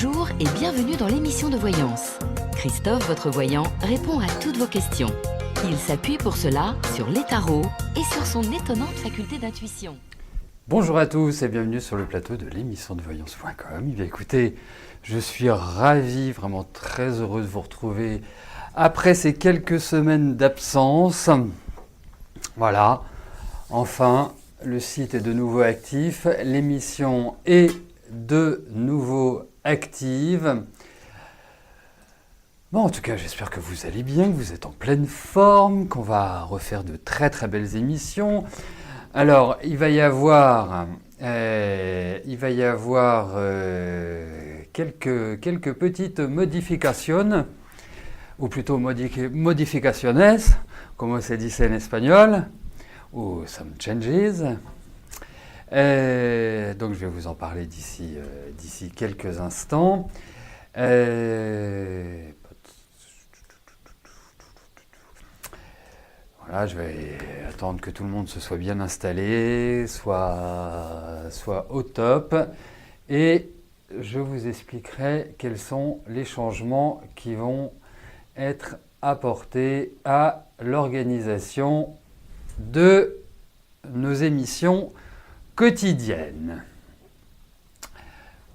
Bonjour et bienvenue dans l'émission de voyance. Christophe, votre voyant, répond à toutes vos questions. Il s'appuie pour cela sur les tarots et sur son étonnante faculté d'intuition. Bonjour à tous et bienvenue sur le plateau de l'émission de voyance.com. Eh bien, écoutez, je suis ravi, vraiment très heureux de vous retrouver après ces quelques semaines d'absence. Voilà, enfin, le site est de nouveau actif, l'émission est de nouveau active. Bon, en tout cas, j'espère que vous allez bien, que vous êtes en pleine forme, qu'on va refaire de très très belles émissions. Alors, il va y avoir quelques petites modifications, ou plutôt modificaciones, comme se dit en espagnol, ou some changes. Donc, je vais vous en parler d'ici quelques instants. Voilà, je vais attendre que tout le monde se soit bien installé, soit au top. Et je vous expliquerai quels sont les changements qui vont être apportés à l'organisation de nos émissions quotidiennes.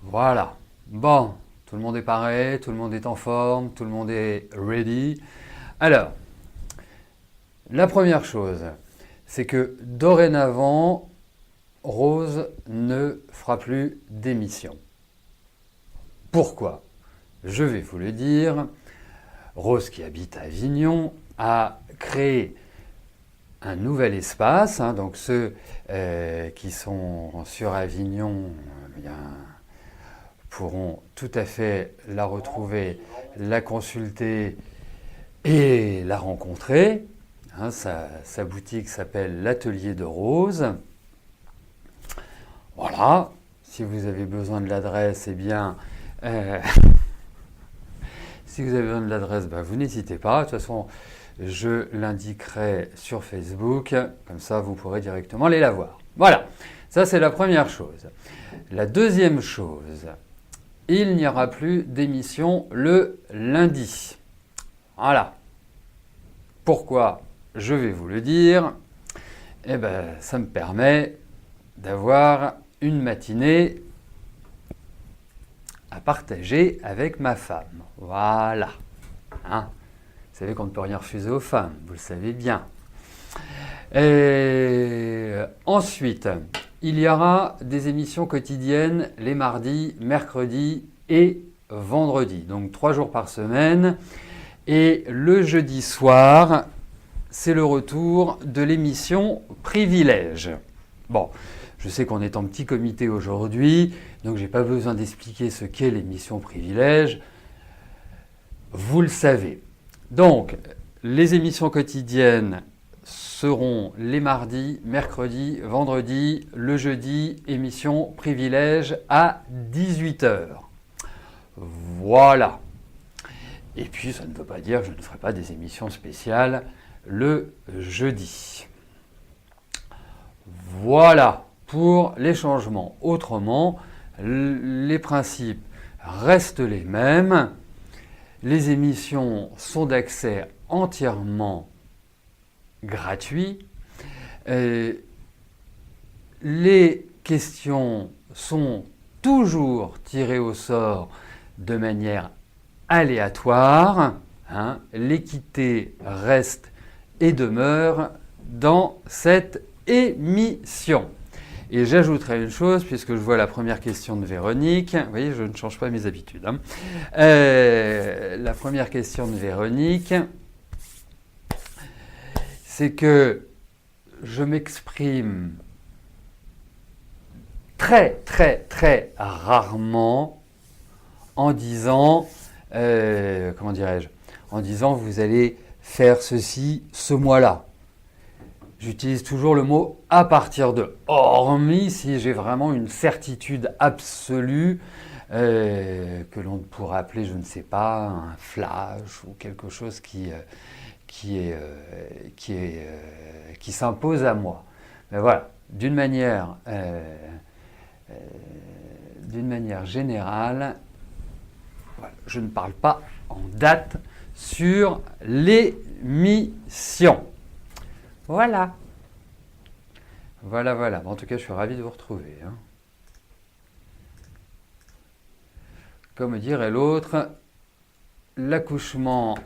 Voilà. Bon, tout le monde est paré, tout le monde est en forme, tout le monde est ready. Alors, la première chose, c'est que dorénavant, Rose ne fera plus d'émission. Pourquoi ? Je vais vous le dire. Rose, qui habite à Avignon, a créé un nouvel espace. Donc ceux qui sont sur Avignon pourront tout à fait la retrouver, la consulter et la rencontrer. Sa boutique s'appelle l'Atelier de Rose. Voilà, si vous avez besoin de l'adresse, eh bien, si vous avez besoin de l'adresse, vous n'hésitez pas. De toute façon, je l'indiquerai sur Facebook, comme ça vous pourrez directement aller la voir. Voilà, ça c'est la première chose. La deuxième chose, il n'y aura plus d'émission le lundi. Voilà. Pourquoi ? Je vais vous le dire. Eh bien, ça me permet d'avoir une matinée à partager avec ma femme. Voilà. Vous savez qu'on ne peut rien refuser aux femmes, vous le savez bien. Et ensuite, il y aura des émissions quotidiennes les mardis, mercredis et vendredis. Donc 3 jours par semaine. Et le jeudi soir, c'est le retour de l'émission Privilège. Bon, je sais qu'on est en petit comité aujourd'hui, donc je n'ai pas besoin d'expliquer ce qu'est l'émission Privilège. Vous le savez. Donc, les émissions quotidiennes seront les mardis, mercredis, vendredis, le jeudi, émission Privilège à 18h. Voilà. Et puis, ça ne veut pas dire que je ne ferai pas des émissions spéciales le jeudi. Voilà pour les changements. Autrement, les principes restent les mêmes. Les émissions sont d'accès entièrement gratuit. Les questions sont toujours tirées au sort de manière aléatoire. L'équité reste et demeure dans cette émission. Et j'ajouterai une chose, puisque je vois la première question de Véronique. Vous voyez, je ne change pas mes habitudes. La première question de Véronique, c'est que je m'exprime très, très, très rarement en disant, en disant vous allez faire ceci ce mois-là. J'utilise toujours le mot « à partir de », hormis si j'ai vraiment une certitude absolue que l'on pourrait appeler, je ne sais pas, un flash ou quelque chose qui s'impose à moi. Mais voilà, d'une manière générale, je ne parle pas en date sur l'émission. Voilà. Voilà. En tout cas, je suis ravi de vous retrouver. Comme dirait l'autre, l'accouchement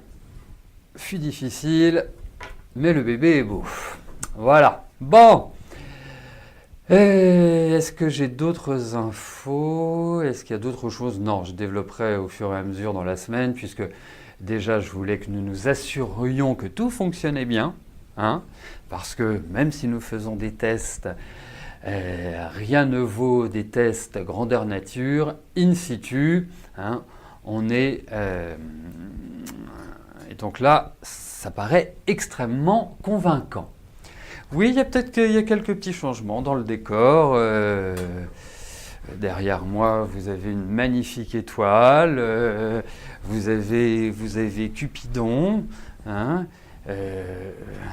fut difficile, mais le bébé est beau. Voilà. Bon. Est-ce que j'ai d'autres infos? Est-ce qu'il y a d'autres choses? Non, je développerai au fur et à mesure dans la semaine, puisque déjà, je voulais que nous nous assurions que tout fonctionnait bien. Parce que même si nous faisons des tests, rien ne vaut des tests grandeur nature, in situ. On est... et donc là, ça paraît extrêmement convaincant. Oui, il y a peut-être quelques petits changements dans le décor. Derrière moi, vous avez une magnifique étoile. Vous avez Cupidon,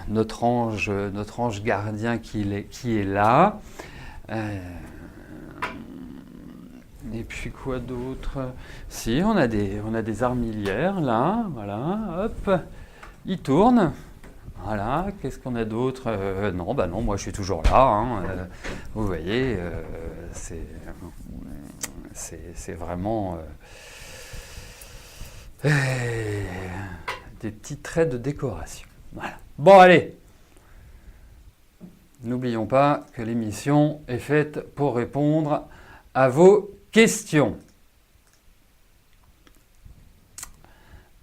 notre ange gardien qui est là. Et puis quoi d'autre? Si, on a des armilières là, voilà, hop, ils tournent. Voilà, qu'est-ce qu'on a d'autre? Non, moi je suis toujours là. Vous voyez, c'est vraiment des petits traits de décoration. Voilà. Bon, allez. N'oublions pas que l'émission est faite pour répondre à vos questions.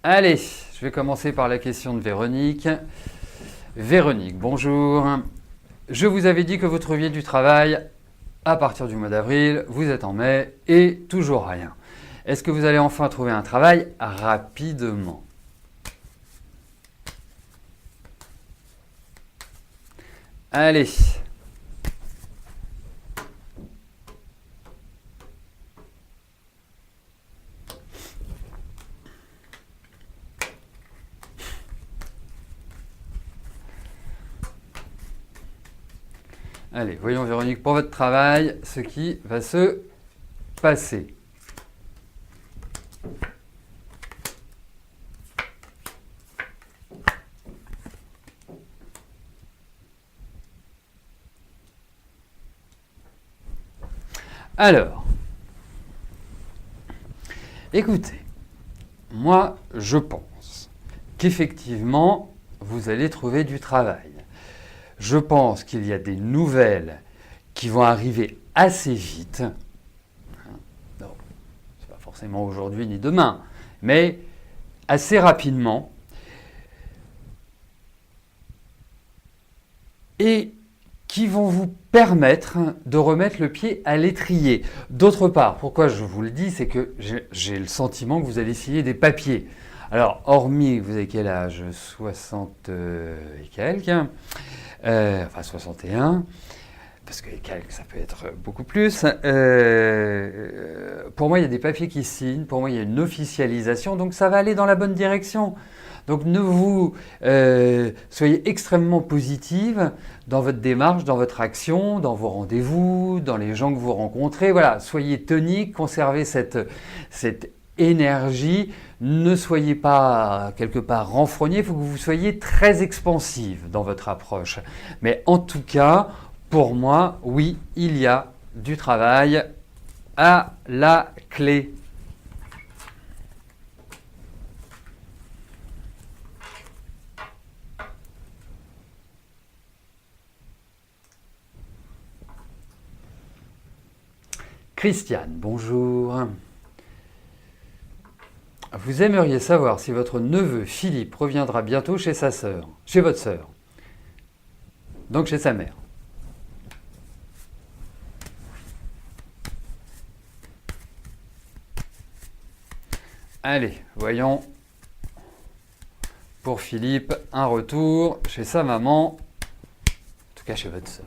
Allez, je vais commencer par la question de Véronique. Véronique, bonjour. Je vous avais dit que vous trouviez du travail à partir du mois d'avril. Vous êtes en mai et toujours rien. Est-ce que vous allez enfin trouver un travail rapidement? Allez. Allez, voyons Véronique, pour votre travail, ce qui va se passer. Alors, écoutez, moi je pense qu'effectivement, vous allez trouver du travail. Je pense qu'il y a des nouvelles qui vont arriver assez vite. Non, c'est pas forcément aujourd'hui ni demain, mais assez rapidement. Et qui vont vous permettre de remettre le pied à l'étrier. D'autre part, pourquoi je vous le dis, c'est que j'ai le sentiment que vous allez signer des papiers. Alors, hormis, vous avez quel âge? 60 et quelques. Enfin 61, parce que ça peut être beaucoup plus. Pour moi, il y a des papiers qui signent, pour moi, il y a une officialisation, donc ça va aller dans la bonne direction. Donc ne vous soyez extrêmement positive dans votre démarche, dans votre action, dans vos rendez-vous, dans les gens que vous rencontrez. Voilà, soyez tonique, conservez cette énergie. Ne soyez pas quelque part renfrogné, il faut que vous soyez très expansive dans votre approche. Mais en tout cas, pour moi, oui, il y a du travail à la clé. Christiane, bonjour. Vous aimeriez savoir si votre neveu Philippe reviendra bientôt chez sa sœur, chez votre sœur, donc chez sa mère. Allez, voyons. Pour Philippe, un retour chez sa maman, en tout cas chez votre sœur.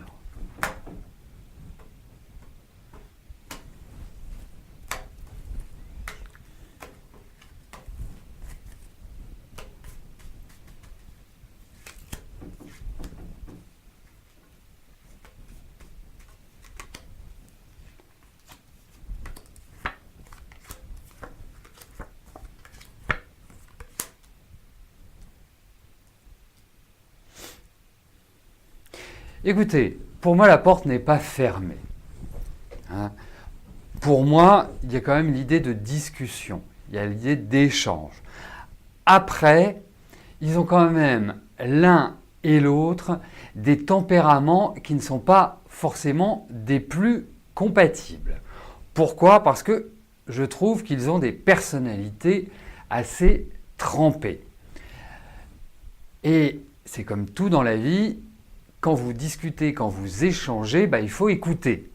Écoutez, pour moi, la porte n'est pas fermée. Hein. Pour moi, il y a quand même l'idée de discussion, il y a l'idée d'échange. Après, ils ont quand même l'un et l'autre des tempéraments qui ne sont pas forcément des plus compatibles. Pourquoi ? Parce que je trouve qu'ils ont des personnalités assez trempées. Et c'est comme tout dans la vie, quand vous discutez, quand vous échangez, il faut écouter.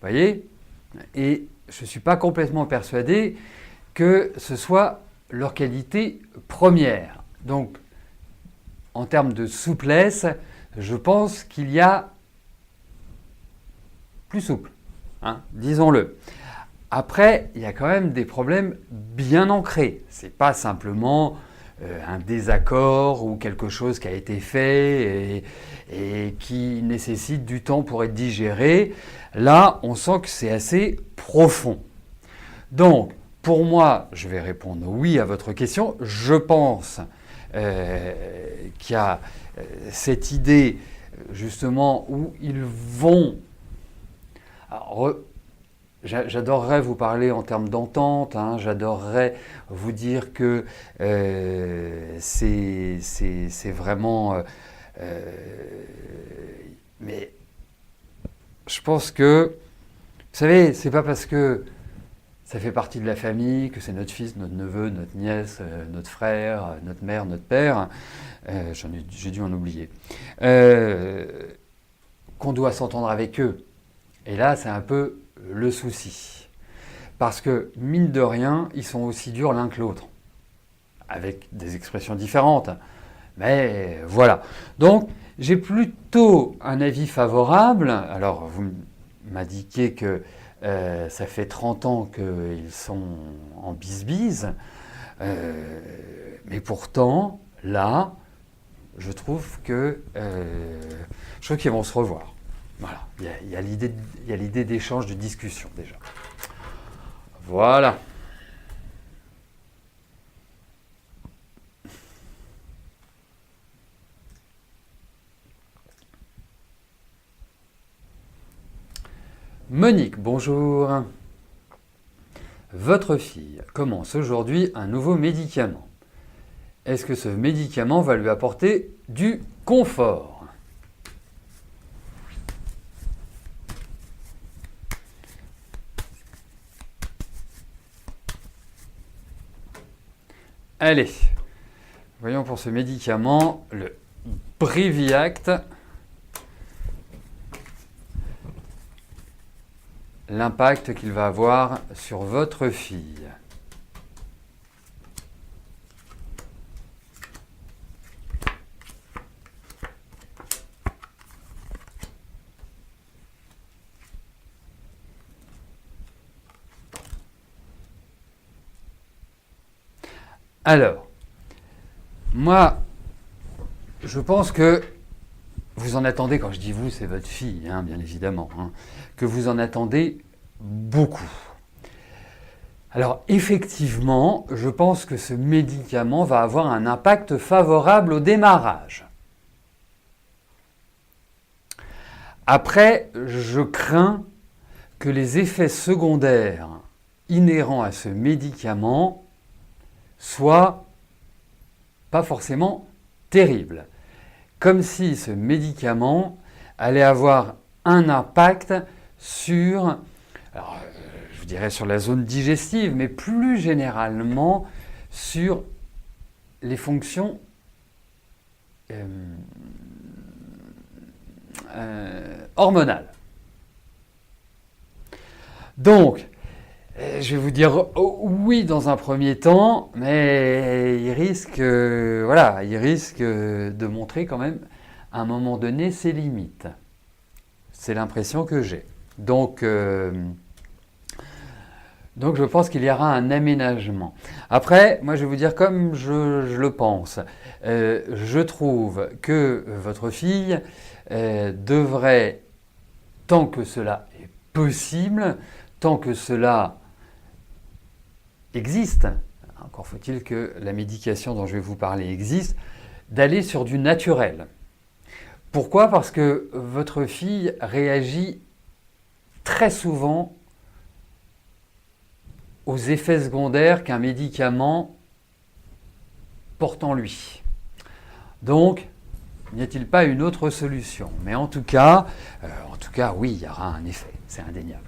Vous voyez ? Et je ne suis pas complètement persuadé que ce soit leur qualité première. Donc, en termes de souplesse, je pense qu'il y a plus souple, disons-le. Après, il y a quand même des problèmes bien ancrés. Ce n'est pas simplement un désaccord ou quelque chose qui a été fait et qui nécessite du temps pour être digéré. Là, on sent que c'est assez profond. Donc, pour moi, je vais répondre oui à votre question. Je pense qu'il y a cette idée, justement, où ils vont... Alors, j'adorerais vous parler en termes d'entente, j'adorerais vous dire que c'est vraiment... mais je pense que, vous savez, c'est pas parce que ça fait partie de la famille, que c'est notre fils, notre neveu, notre nièce, notre frère, notre mère, notre père, j'ai dû en oublier, qu'on doit s'entendre avec eux. Et là, c'est un peu le souci. Parce que, mine de rien, ils sont aussi durs l'un que l'autre. Avec des expressions différentes. Mais voilà. Donc, j'ai plutôt un avis favorable. Alors, vous m'indiquez que ça fait 30 ans qu'ils sont en bisbise. Mais pourtant, là, je trouve qu'ils vont se revoir. Voilà, il y a l'idée d'échange, de discussion déjà. Voilà. Monique, bonjour. Votre fille commence aujourd'hui un nouveau médicament. Est-ce que ce médicament va lui apporter du confort ? Allez, voyons pour ce médicament, le Briviact, l'impact qu'il va avoir sur votre fille. Alors, moi, je pense que vous en attendez, quand je dis vous, c'est votre fille, bien évidemment, que vous en attendez beaucoup. Alors, effectivement, je pense que ce médicament va avoir un impact favorable au démarrage. Après, je crains que les effets secondaires inhérents à ce médicament soit pas forcément terrible. Comme si ce médicament allait avoir un impact sur, alors, je vous dirais sur la zone digestive, mais plus généralement sur les fonctions hormonales. Donc, je vais vous dire oui dans un premier temps, mais il risque de montrer quand même à un moment donné ses limites. C'est l'impression que j'ai. Donc je pense qu'il y aura un aménagement. Après, moi je vais vous dire comme je le pense. Je trouve que votre fille devrait, tant que cela est possible, tant que cela existe, encore faut-il que la médication dont je vais vous parler existe, d'aller sur du naturel. Pourquoi? Parce que votre fille réagit très souvent aux effets secondaires qu'un médicament porte en lui. Donc, n'y a-t-il pas une autre solution? Mais en tout cas, oui, il y aura un effet, c'est indéniable.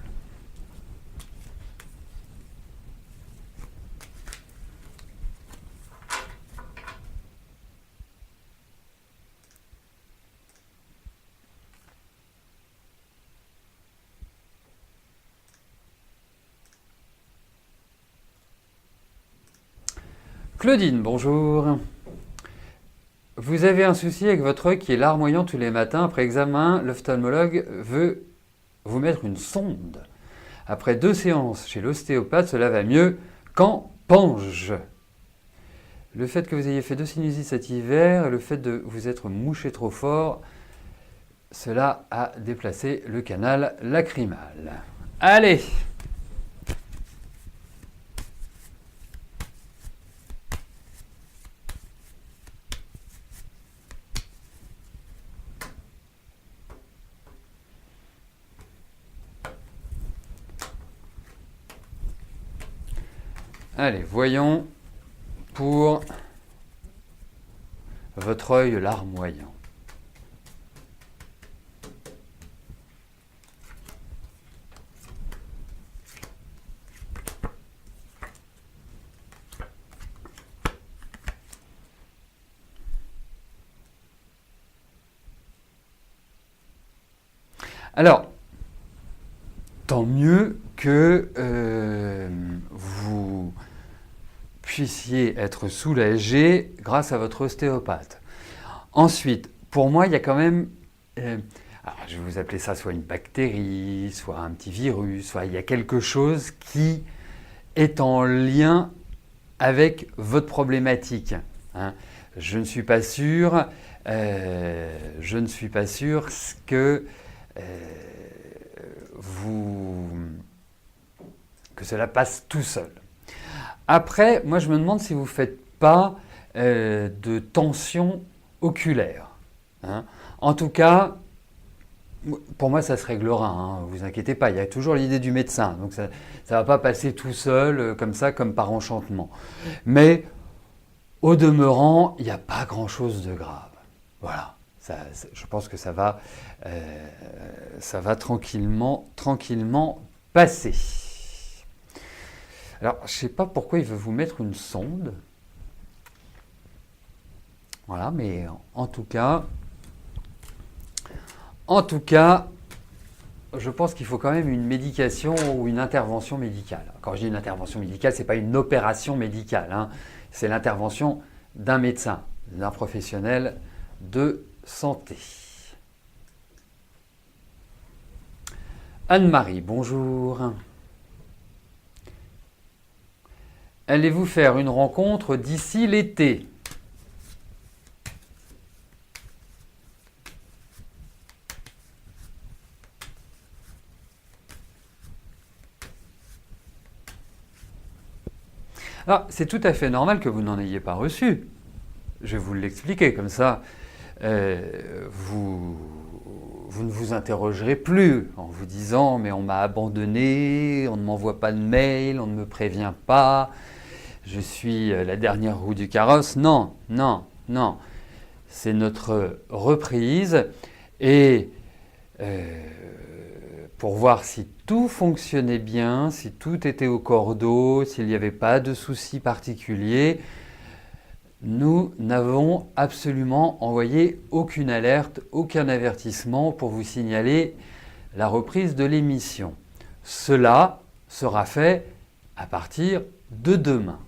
Claudine, bonjour. Vous avez un souci avec votre œil qui est larmoyant tous les matins. Après examen, l'ophtalmologue veut vous mettre une sonde. Après 2 séances chez l'ostéopathe, cela va mieux. Qu'en pense-je? Le fait que vous ayez fait 2 sinusites cet hiver et le fait de vous être mouché trop fort, cela a déplacé le canal lacrymal. Allez! Allez, voyons pour votre œil larmoyant. Alors, tant mieux que vous puissiez être soulagé grâce à votre ostéopathe. Ensuite, pour moi, il y a quand même, alors je vais vous appeler ça soit une bactérie, soit un petit virus, soit il y a quelque chose qui est en lien avec votre problématique. Hein. Je ne suis pas sûr que que cela passe tout seul. Après, moi je me demande si vous ne faites pas de tension oculaire. Hein. En tout cas, pour moi ça se réglera, hein, vous inquiétez pas, il y a toujours l'idée du médecin, donc ça ne va pas passer tout seul comme ça, comme par enchantement. Mais au demeurant, il n'y a pas grand-chose de grave. Voilà, je pense que ça va tranquillement passer. Alors, je ne sais pas pourquoi il veut vous mettre une sonde. Voilà, mais en tout cas, je pense qu'il faut quand même une médication ou une intervention médicale. Quand je dis une intervention médicale, ce n'est pas une opération médicale, hein. C'est l'intervention d'un médecin, d'un professionnel de santé. Anne-Marie, bonjour. Allez-vous faire une rencontre d'ici l'été? Alors, c'est tout à fait normal que vous n'en ayez pas reçu. Je vais vous l'expliquer, comme ça, vous ne vous interrogerez plus en vous disant « mais on m'a abandonné, on ne m'envoie pas de mail, on ne me prévient pas, je suis la dernière roue du carrosse ». Non, non, non. C'est notre reprise et pour voir si tout fonctionnait bien, si tout était au cordeau, s'il n'y avait pas de soucis particuliers, nous n'avons absolument envoyé aucune alerte, aucun avertissement pour vous signaler la reprise de l'émission. Cela sera fait à partir de demain.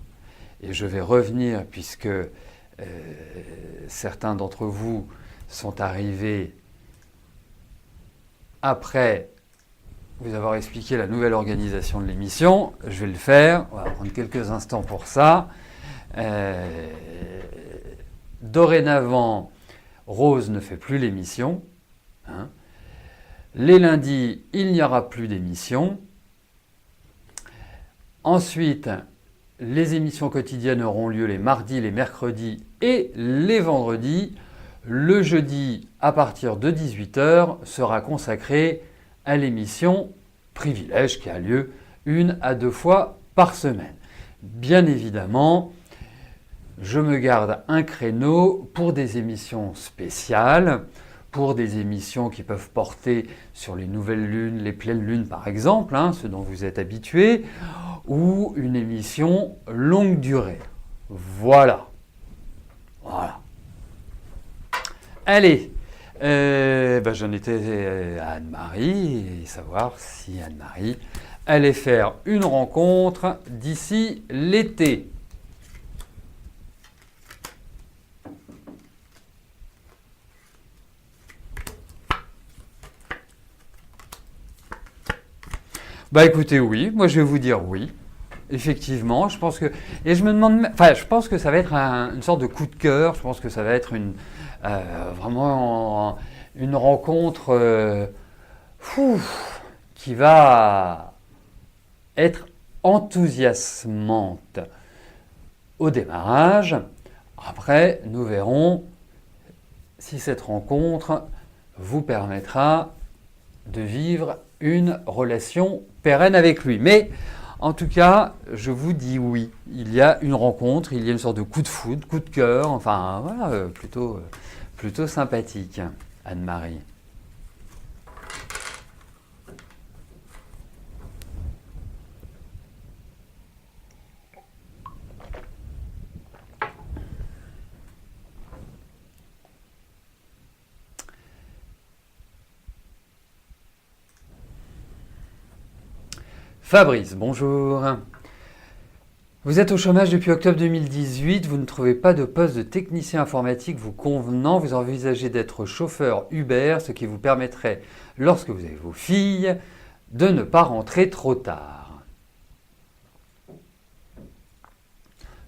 Et je vais revenir, puisque certains d'entre vous sont arrivés après vous avoir expliqué la nouvelle organisation de l'émission. Je vais le faire, on va prendre quelques instants pour ça. Dorénavant, Rose ne fait plus l'émission. Hein. Les lundis, il n'y aura plus d'émission. Ensuite, les émissions quotidiennes auront lieu les mardis, les mercredis et les vendredis. Le jeudi, à partir de 18h, sera consacré à l'émission Privilège qui a lieu 1 à 2 fois par semaine. Bien évidemment, je me garde un créneau pour des émissions spéciales, pour des émissions qui peuvent porter sur les nouvelles lunes, les pleines lunes par exemple, ce dont vous êtes habitués, ou une émission longue durée. Voilà. Allez, j'en étais à Anne-Marie et savoir si Anne-Marie allait faire une rencontre d'ici l'été. Écoutez, oui, moi je vais vous dire oui. Effectivement, je pense que... Et je me demande... je pense que ça va être une sorte de coup de cœur, je pense que ça va être vraiment une rencontre qui va être enthousiasmante au démarrage. Après, nous verrons si cette rencontre vous permettra de vivre une relation pérenne avec lui. Mais en tout cas, je vous dis oui. Il y a une rencontre, il y a une sorte de coup de foudre, coup de cœur, enfin voilà, plutôt sympathique, Anne-Marie. Fabrice, bonjour. Vous êtes au chômage depuis octobre 2018, vous ne trouvez pas de poste de technicien informatique vous convenant, vous envisagez d'être chauffeur Uber, ce qui vous permettrait, lorsque vous avez vos filles, de ne pas rentrer trop tard.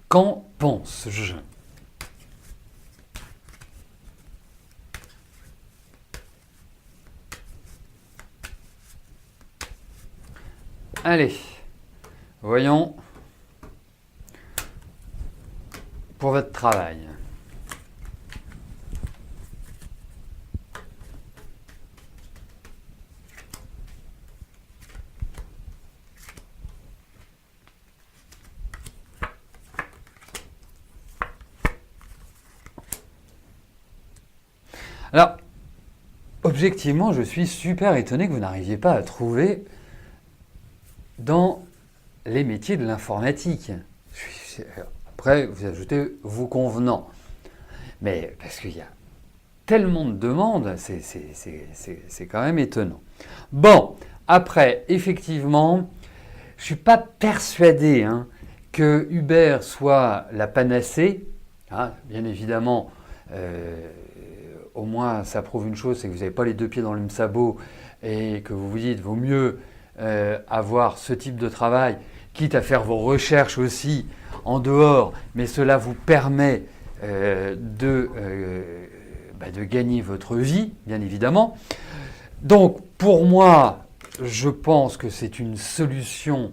Qu'en pense-je ? Allez, voyons pour votre travail. Alors, objectivement, je suis super étonné que vous n'arriviez pas à trouver dans les métiers de l'informatique. Après, vous ajoutez vous convenant. Mais parce qu'il y a tellement de demandes, c'est quand même étonnant. Bon, après, effectivement, je ne suis pas persuadé que Uber soit la panacée. Bien évidemment, au moins ça prouve une chose, c'est que vous n'avez pas les deux pieds dans le même sabot et que vous vous dites vaut mieux avoir ce type de travail, quitte à faire vos recherches aussi en dehors, mais cela vous permet de gagner votre vie, bien évidemment. Donc, pour moi, je pense que c'est une solution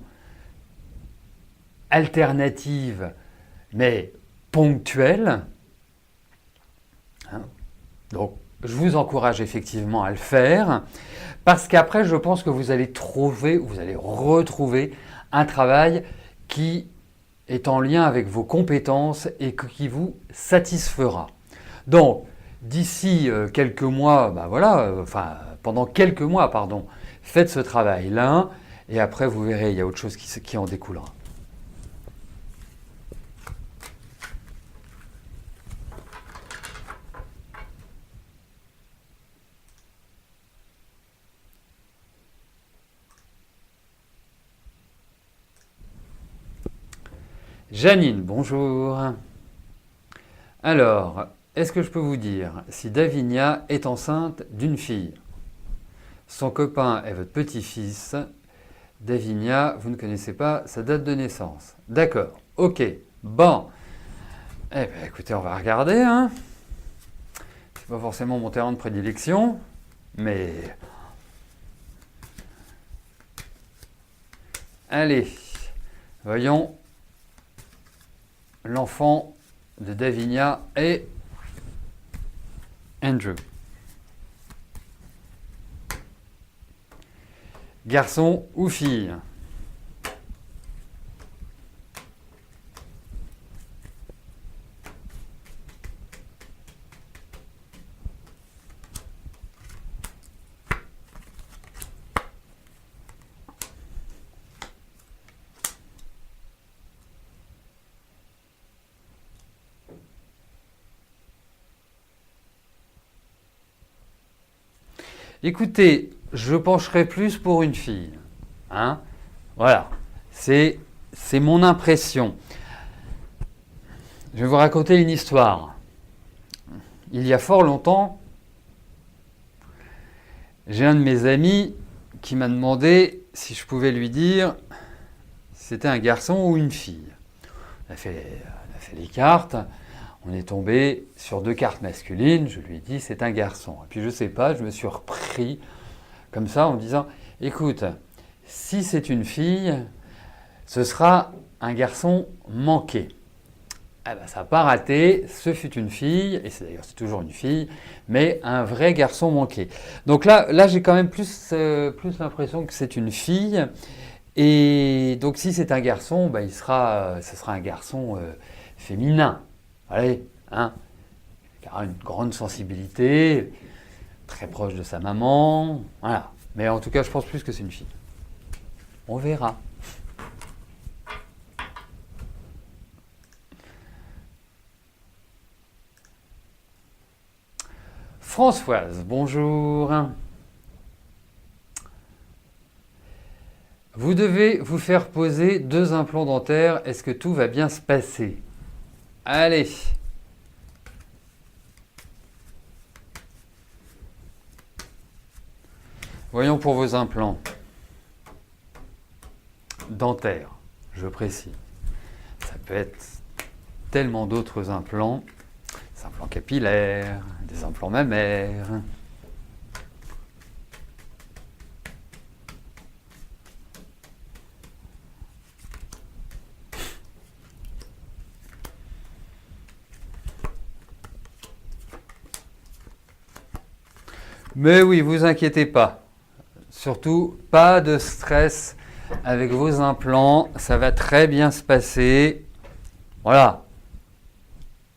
alternative, mais ponctuelle. Donc, je vous encourage effectivement à le faire, parce qu'après, je pense que vous allez retrouver un travail qui est en lien avec vos compétences et qui vous satisfera. Donc, d'ici quelques mois, pendant quelques mois, faites ce travail-là, et après, vous verrez, il y a autre chose qui en découlera. Janine, bonjour. Alors, est-ce que je peux vous dire si Davinia est enceinte d'une fille? Son copain est votre petit-fils. Davinia, vous ne connaissez pas sa date de naissance. D'accord, ok, bon. Eh bien, écoutez, on va regarder. C'est pas forcément mon terrain de prédilection, mais... Allez, voyons. L'enfant de Davinia est Andrew. Garçon ou fille? Écoutez, je pencherai plus pour une fille. Hein? Voilà, c'est mon impression. Je vais vous raconter une histoire. Il y a fort longtemps, j'ai un de mes amis qui m'a demandé si je pouvais lui dire si c'était un garçon ou une fille. On a fait les cartes. On est tombé sur 2 cartes masculines, je lui ai dit c'est un garçon. Et puis je sais pas, je me suis repris comme ça en me disant écoute, si c'est une fille, ce sera un garçon manqué. Eh ben, ça n'a pas raté, ce fut une fille, et c'est toujours une fille, mais un vrai garçon manqué. Donc là j'ai quand même plus l'impression que c'est une fille. Et donc si c'est un garçon, ben, ce sera un garçon féminin. Allez, hein, qui aura une grande sensibilité, très proche de sa maman, voilà. Mais en tout cas, je pense plus que c'est une fille. On verra. Françoise, bonjour. Vous devez vous faire poser 2 implants dentaires. Est-ce que tout va bien se passer? Allez. Voyons pour vos implants dentaires, je précise. Ça peut être tellement d'autres implants. Des implants capillaires, des implants mammaires. Mais oui, vous inquiétez pas. Surtout, pas de stress avec vos implants. Ça va très bien se passer. Voilà.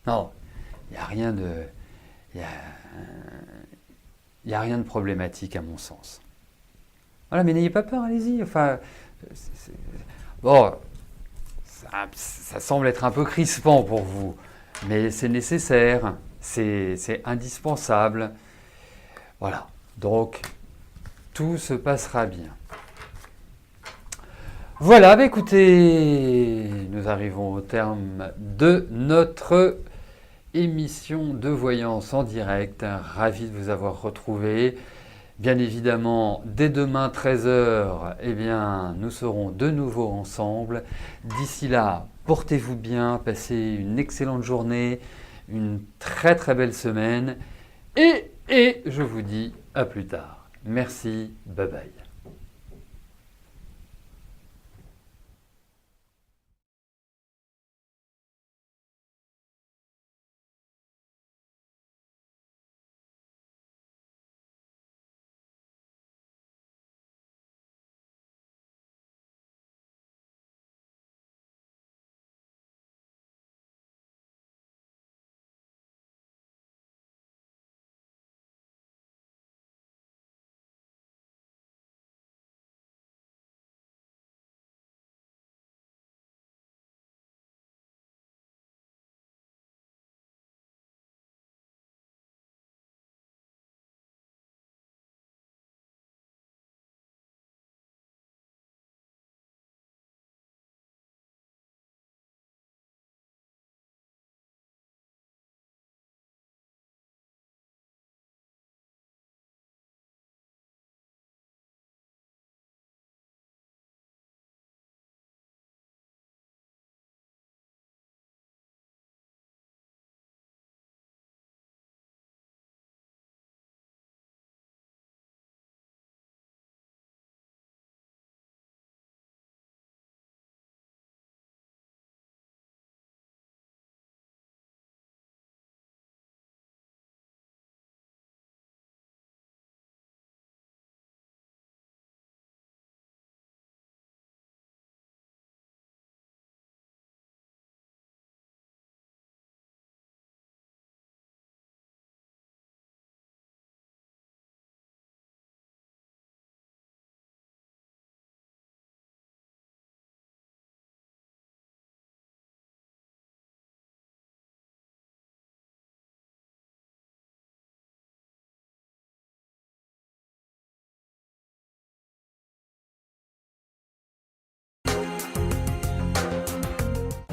Non, il n'y a rien de... Il y a rien de problématique à mon sens. Voilà, mais n'ayez pas peur, allez-y. Enfin, bon, ça semble être un peu crispant pour vous, mais c'est nécessaire, c'est indispensable. Voilà, donc tout se passera bien. Voilà, bah écoutez, nous arrivons au terme de notre émission de voyance en direct. Ravi de vous avoir retrouvé. Bien évidemment, dès demain 13h, eh bien, nous serons de nouveau ensemble. D'ici là, portez-vous bien, passez une excellente journée, une très très belle semaine. Et je vous dis à plus tard. Merci, bye bye.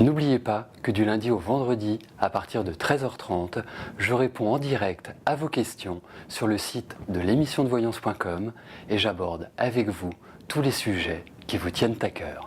N'oubliez pas que du lundi au vendredi, à partir de 13h30, je réponds en direct à vos questions sur le site de l'émissiondevoyance.com et j'aborde avec vous tous les sujets qui vous tiennent à cœur.